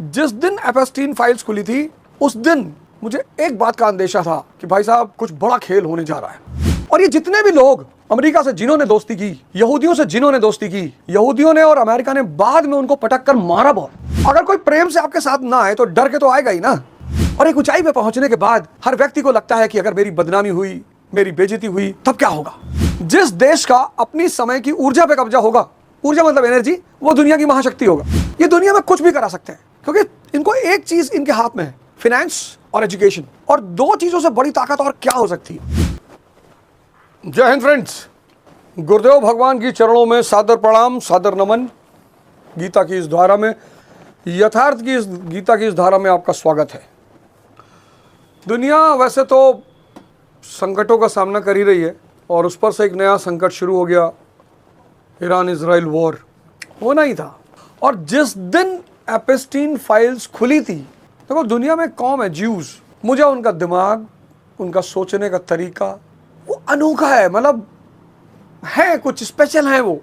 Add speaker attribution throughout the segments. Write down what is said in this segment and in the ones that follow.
Speaker 1: जिस दिन Epstein files खुली थी उस दिन मुझे एक बात का अंदेशा था कि भाई साहब कुछ बड़ा खेल होने जा रहा है। और ये जितने भी लोग अमेरिका से जिन्होंने दोस्ती की, यहूदियों से जिन्होंने दोस्ती की, यहूदियों ने और अमेरिका ने बाद में उनको पटक कर मारा बहुत। अगर कोई प्रेम से आपके साथ ना आए तो डर के तो आएगा ही ना। और एक ऊंचाई पे पहुंचने के बाद हर व्यक्ति को लगता है कि अगर मेरी बदनामी हुई, मेरी बेइज्जती हुई, तब क्या होगा। जिस देश का अपनी समय की ऊर्जा पे कब्जा होगा, ऊर्जा मतलब एनर्जी, वो दुनिया की महाशक्ति होगा। ये दुनिया में कुछ भी करा सकते हैं क्योंकि इनको एक चीज इनके हाथ में है, फाइनेंस और एजुकेशन। और दो चीजों से बड़ी ताकत और क्या हो सकती है। जय हिंद फ्रेंड्स, गुरुदेव भगवान की चरणों में सादर प्रणाम, सादर नमन। गीता की इस धारा में, यथार्थ की इस गीता की इस धारा में आपका स्वागत है। दुनिया वैसे तो संकटों का सामना कर ही रही है और उस पर से एक नया संकट शुरू हो गया, ईरान इजराइल वॉर होना ही था। और जिस दिन एपस्टीन फाइल्स खुली थी, देखो दुनिया में कौम है ज्यूज, मुझे उनका दिमाग, उनका सोचने का तरीका वो अनोखा है, मतलब है कुछ स्पेशल है वो।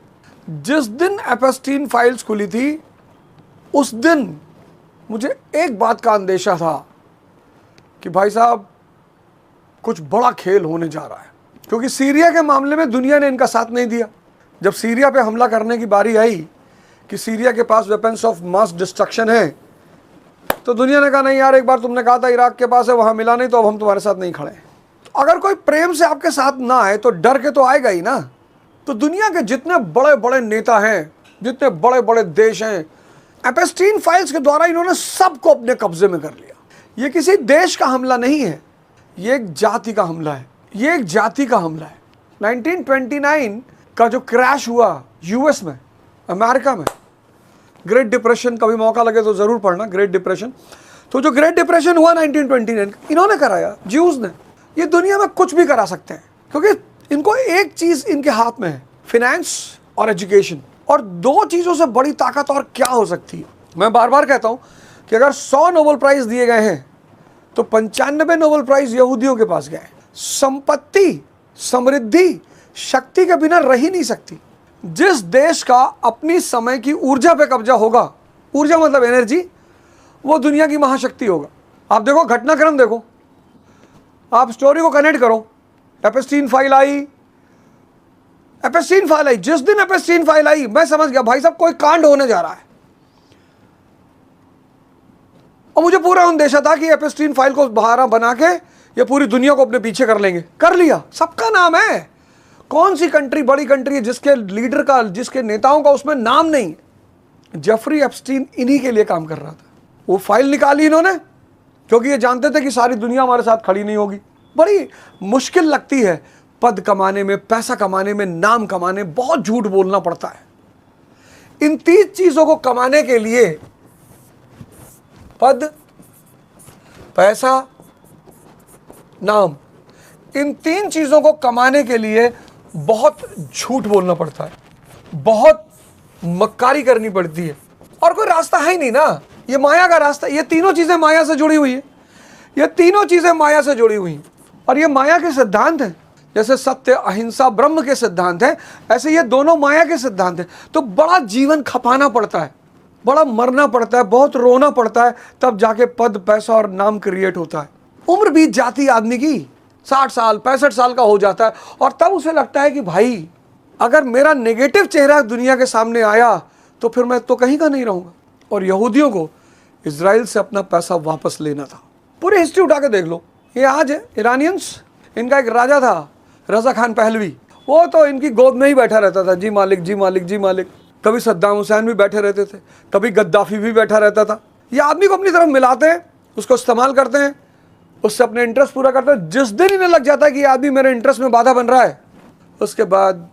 Speaker 1: जिस दिन एपस्टीन फाइल्स खुली थी उस दिन मुझे एक बात का अंदेशा था कि भाई साहब कुछ बड़ा खेल होने जा रहा है। क्योंकि सीरिया के मामले में दुनिया ने इनका साथ नहीं दिया। जब सीरिया पे हमला करने की बारी आई कि सीरिया के पास वेपन्स ऑफ मास डिस्ट्रक्शन है, तो दुनिया ने कहा नहीं यार, एक बार तुमने कहा था इराक के पास है, वहां मिला नहीं, तो अब हम तुम्हारे साथ नहीं खड़े। अगर कोई प्रेम से आपके साथ ना आए तो डर के तो आएगा ही ना। तो दुनिया के जितने बड़े बड़े नेता हैं, जितने बड़े बड़े देश हैं, एपस्टीन फाइल्स के द्वारा इन्होंने सबको अपने कब्जे में कर लिया। ये किसी देश का हमला नहीं है, ये एक जाति का हमला है। ये एक जाति का हमला है। 1929 का जो क्रैश हुआ यूएस में, अमेरिका में, ग्रेट डिप्रेशन, कभी मौका लगे तो जरूर पढ़ना ग्रेट डिप्रेशन। तो जो ग्रेट डिप्रेशन हुआ 1929, इन्होंने कराया, ज्यूज ने। ये दुनिया में कुछ भी करा सकते हैं क्योंकि इनको एक चीज इनके हाथ में है, फाइनेंस और एजुकेशन। और दो चीजों से बड़ी ताकत और क्या हो सकती है। मैं बार बार कहता हूं कि अगर 100 नोबेल प्राइज दिए गए हैं तो 95 नोबेल प्राइज यहूदियों के पास गए। संपत्ति, समृद्धि, शक्ति के बिना रह ही नहीं सकती। जिस देश का अपनी समय की ऊर्जा पे कब्जा होगा, ऊर्जा मतलब एनर्जी, वो दुनिया की महाशक्ति होगा। आप देखो घटनाक्रम, देखो आप स्टोरी को कनेक्ट करो। एपस्टीन फाइल आई, जिस दिन एपस्टीन फाइल आई मैं समझ गया भाई साहब कोई कांड होने जा रहा है। और मुझे पूरा अंदेशा था कि एपस्टीन फाइल को बहाना बना के ये पूरी दुनिया को अपने पीछे कर लेंगे। कर लिया, सबका नाम है। कौन सी कंट्री बड़ी कंट्री है जिसके लीडर का, जिसके नेताओं का उसमें नाम नहीं है। जेफरी एप्स्टीन इन्हीं के लिए काम कर रहा था। वो फाइल निकाली इन्होंने क्योंकि ये जानते थे कि सारी दुनिया हमारे साथ खड़ी नहीं होगी। बड़ी मुश्किल लगती है पद कमाने में, पैसा कमाने में, नाम कमाने, बहुत झूठ बोलना पड़ता है। इन 3 चीजों को कमाने के लिए, पद, पैसा, नाम, इन 3 चीजों को कमाने के लिए बहुत झूठ बोलना पड़ता है, बहुत मक्कारी करनी पड़ती है। और कोई रास्ता है ही नहीं ना, ये माया का रास्ता। ये तीनों चीजें माया से जुड़ी हुई है, ये तीनों चीजें माया से जुड़ी हुई हैं। और ये माया के सिद्धांत हैं। जैसे सत्य, अहिंसा, ब्रह्म के सिद्धांत हैं, ऐसे ये दोनों माया के सिद्धांत हैं। तो बड़ा जीवन खपाना पड़ता है, बड़ा मरना पड़ता है, बहुत रोना पड़ता है, तब जाके पद, पैसा और नाम क्रिएट होता है। उम्र बीत जाती है आदमी की, 60 साल 65 साल का हो जाता है, और तब उसे लगता है कि भाई अगर मेरा नेगेटिव चेहरा दुनिया के सामने आया तो फिर मैं तो कहीं का नहीं रहूंगा। और यहूदियों को इजराइल से अपना पैसा वापस लेना था। पूरी हिस्ट्री उठा के देख लो। ये आज है इरानियंस, इनका एक राजा था रजा खान पहलवी, वो तो इनकी गोद में ही बैठा रहता था, जी मालिक, जी मालिक, जी मालिक। कभी सद्दाम हुसैन भी बैठे रहते थे, कभी गद्दाफी भी बैठा रहता था। ये आदमी को अपनी तरफ मिलाते हैं, उसको इस्तेमाल करते हैं, उससे अपने इंटरेस्ट पूरा करते हैं। जिस दिन इन्हें लग जाता है कि ये आदमी मेरे इंटरेस्ट में बाधा बन रहा है, उसके बाद